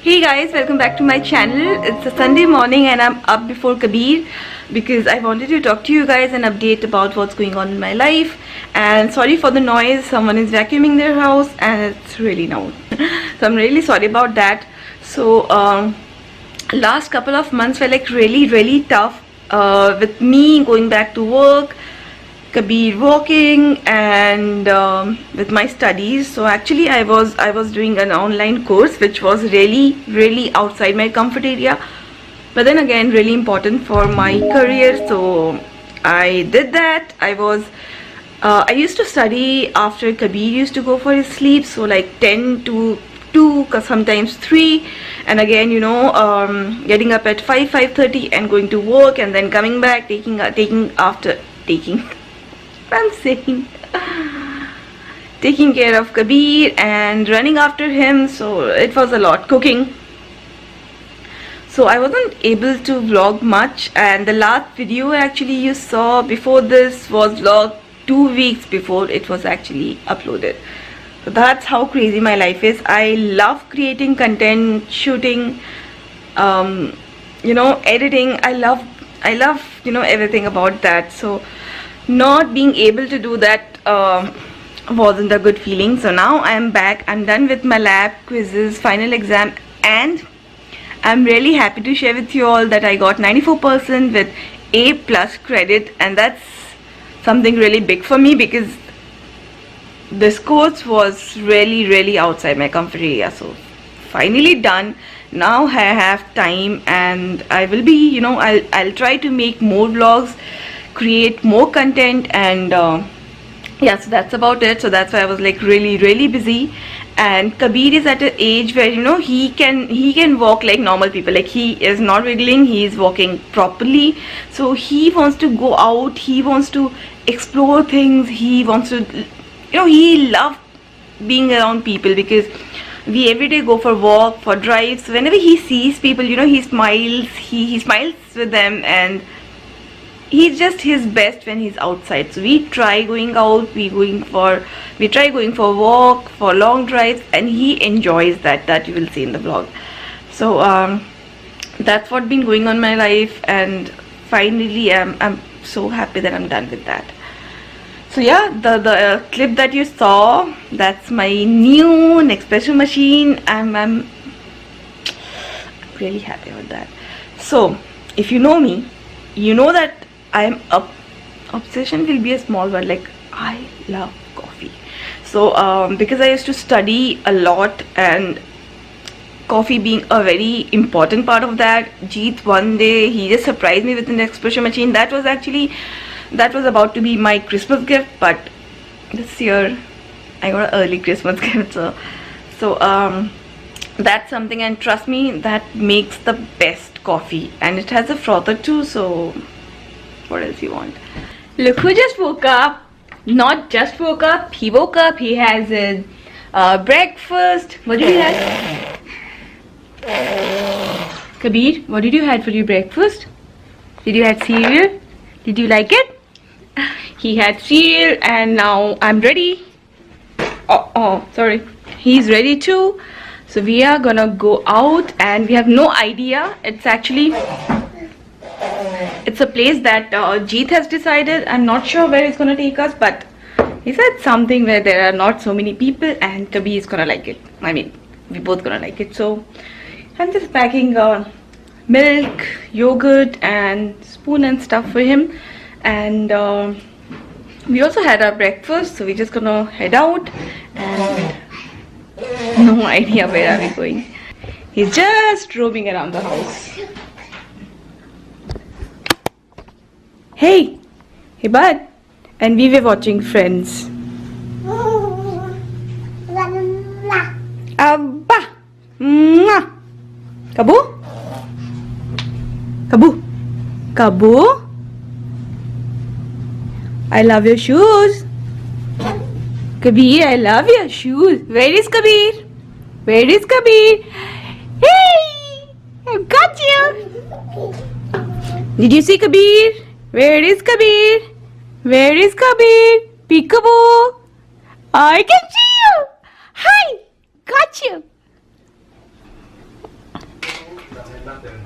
Hey guys, welcome back to my channel. It's a Sunday morning and I'm up before Kabir because I wanted to talk to you guys and update about what's going on in my life. And sorry for the noise, someone is vacuuming their house and it's really loud. So I'm really sorry about that. So last couple of months were like really tough with me going back to work, Kabir walking, and with my studies. So actually I was doing an online course which was really outside my comfort area, but then again really important for my career. So I did that. I used to study after Kabir used to go for his sleep, so like 10 to 2, sometimes 3, and again getting up at 5:30 and going to work, and then coming back, taking care of Kabir and running after him. So it was a lot, cooking. So I wasn't able to vlog much, and the last video actually you saw before this was vlog 2 weeks before it was actually uploaded. So that's how crazy my life is. I love creating content, shooting, editing. I love everything about that. So not being able to do that wasn't a good feeling. So now I am back. I'm done with my lab quizzes, final exam, and I'm really happy to share with you all that I got 94% with A plus credit, and that's something really big for me because this course was really outside my comfort area. So finally done. Now I have time and I will be, I'll try to make more vlogs, create more content, and yeah, so that's about it. So that's why I was like really busy. And Kabir is at an age where he can walk like normal people. Like he is not wiggling, he is walking properly. So he wants to go out, he wants to explore things, he wants to he loves being around people because we every day go for walk, for drives. So whenever he sees people, he smiles, he smiles with them, and he's just his best when he's outside. So we try going out, we try going for walk, for long drives, and he enjoys that you will see in the vlog. So that's what been going on in my life, and finally I'm so happy that I'm done with that. So yeah, the clip that you saw, that's my new Nespresso machine. I'm really happy about that. So if you know me, you know that I'm obsession will be a small word. Like I love coffee. So because I used to study a lot, and coffee being a very important part of that, Jeet one day he just surprised me with an Nespresso machine. That was about to be my Christmas gift, but this year I got an early Christmas gift. So that's something, and trust me, that makes the best coffee, and it has a frother too. So what else you want? Look who just woke up. Not just woke up, he woke up. He has his breakfast. What did he have? Kabir, what did you have for your breakfast? Did you have cereal? Did you like it? He had cereal, and now I'm ready. Oh, sorry. He's ready too. So we are gonna go out, and we have no idea. It's a place that Jeet has decided. I'm not sure where it's gonna take us, but he said something where there are not so many people, and Kabir is gonna like it. I mean, we both gonna like it. So I'm just packing milk, yogurt, and spoon and stuff for him. And we also had our breakfast, so we're just gonna head out, and no idea where are we going. He's just roaming around the house. Hey bud. And we were watching Friends. Abba. Mwah. Kabu. I love your shoes. Kabir, I love your shoes. Where is Kabir? Hey! I've got you. Did you see Kabir? Where is Kabir? Peekaboo. I can see you. Hi. Got you. Nothing.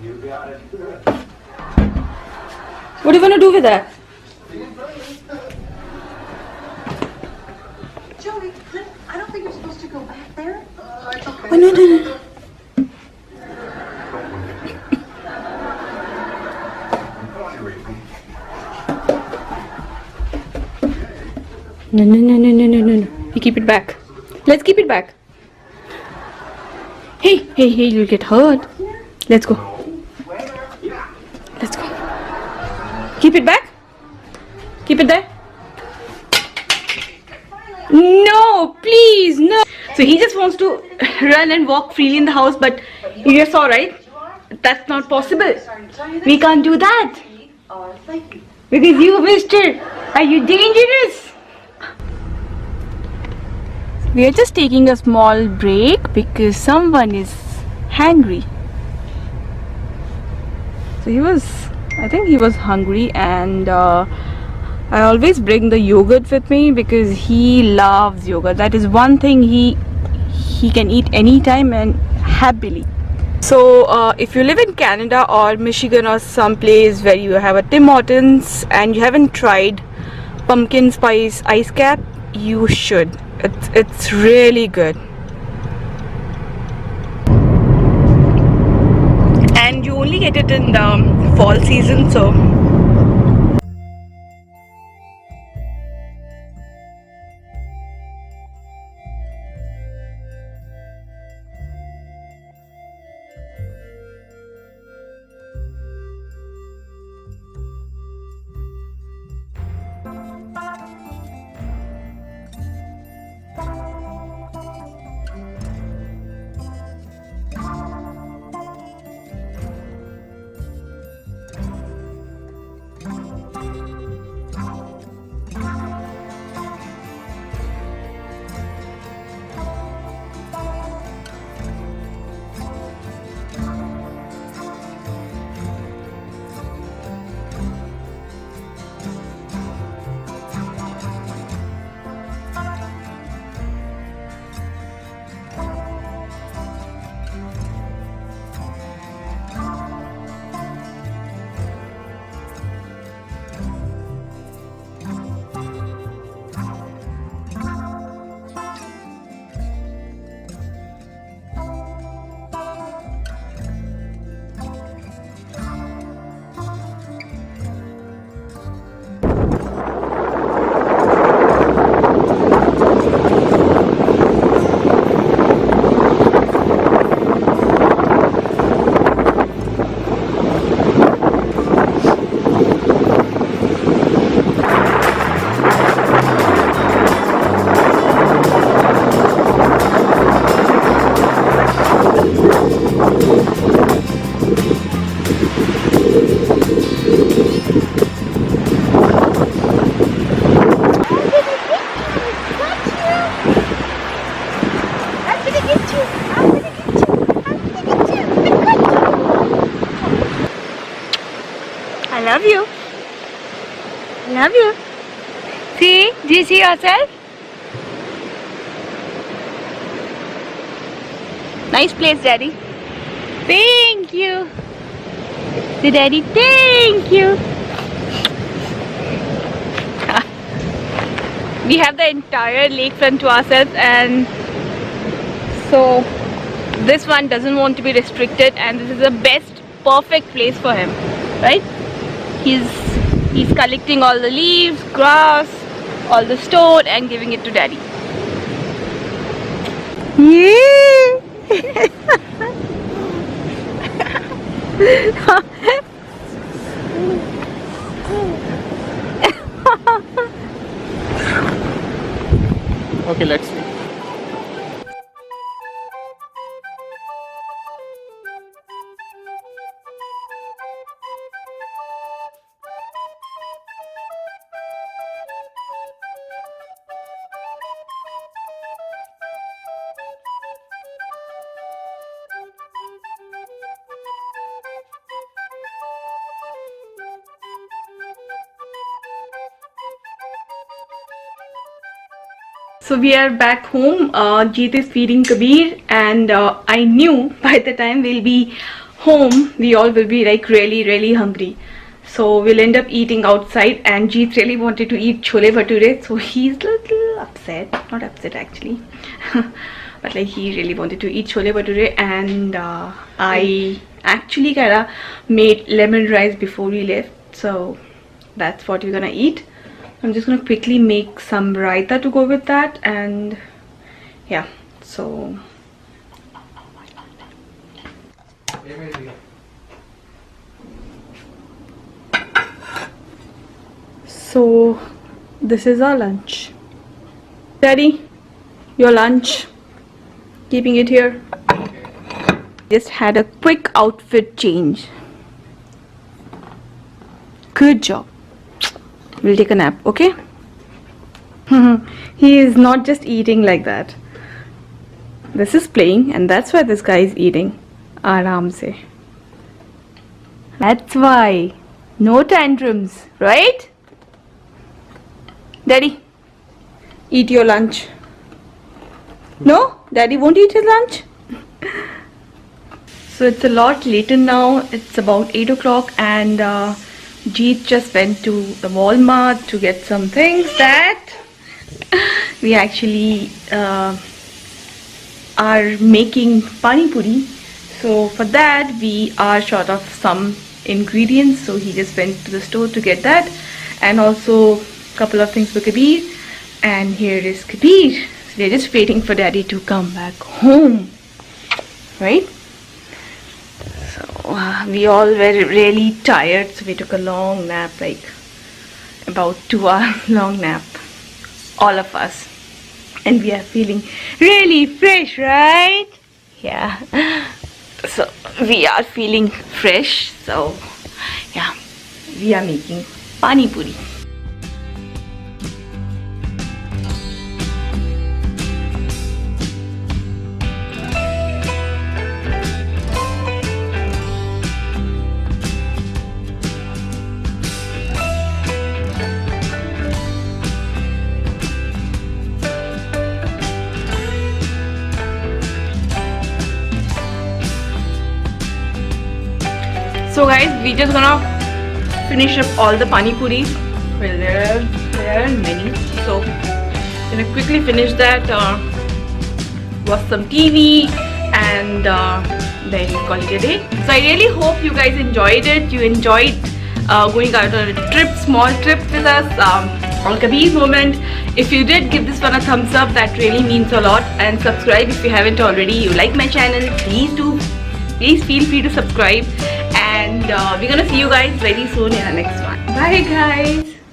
You got it. What are you gonna do with that? Joey, I don't think you're supposed to go back there. It's okay. Oh, no, no, no. No, no, no, no, no, no, no, no. You keep it back. Let's keep it back. Hey, hey, hey, you'll get hurt. Let's go. Let's go. Keep it back. Keep it there. No, please, no. So he just wants to run and walk freely in the house, but you just saw, right? That's not possible. We can't do that. Because you, mister, are you dangerous? We are just taking a small break because someone is hungry. So I think he was hungry, and I always bring the yogurt with me because he loves yogurt. That is one thing he can eat anytime and happily. So if you live in Canada or Michigan or some place where you have a Tim Hortons and you haven't tried pumpkin spice ice cap, you should. It's really good. And you only get it in the fall season, so I love you. Love you. See? Do you see yourself? Nice place, Daddy. Thank you. Say, Daddy, thank you. We have the entire lakefront to ourselves, and so this one doesn't want to be restricted, and this is the best, perfect place for him, right? He's collecting all the leaves, grass, all the stone, and giving it to Daddy. Yeah. Okay, let's see. So we are back home. Jeet is feeding Kabir, and I knew by the time we'll be home, we all will be like really hungry. So we'll end up eating outside, and Jeet really wanted to eat chole bhature, so he's a little upset. Not upset actually, but like he really wanted to eat chole bhature, and I actually kinda made lemon rice before we left, so that's what we're gonna eat. I'm just gonna quickly make some raita to go with that, and yeah, so this is our lunch. Daddy, your lunch. Keeping it here. Just had a quick outfit change. Good job. We'll take a nap, okay? He is not just eating like that. This is playing, and that's why this guy is eating. Aaram se. That's why. No tantrums, right? Daddy, eat your lunch. No? Daddy won't eat his lunch? So it's a lot later now. It's about 8 o'clock, and Jeet just went to the Walmart to get some things that we actually are making pani puri. So for that we are short of some ingredients, so he just went to the store to get that, and also a couple of things for Kabir. And here is Kabir. So we're just waiting for Daddy to come back home, right? We all were really tired, so we took a long nap, like about 2 hour long nap, all of us, and we are feeling really fresh, right? Yeah, so we are feeling fresh, so yeah, we are making pani puri. So guys, we just gonna finish up all the pani puris. Well, there are many, so gonna quickly finish that, watch some TV, and then call it a day. So I really hope you guys enjoyed it. You enjoyed going out on a trip, small trip with us, on Kabir's moment. If you did, give this one a thumbs up. That really means a lot. And subscribe if you haven't already. You like my channel, please do. Please feel free to subscribe. And we're gonna see you guys very soon in the next one. Bye guys.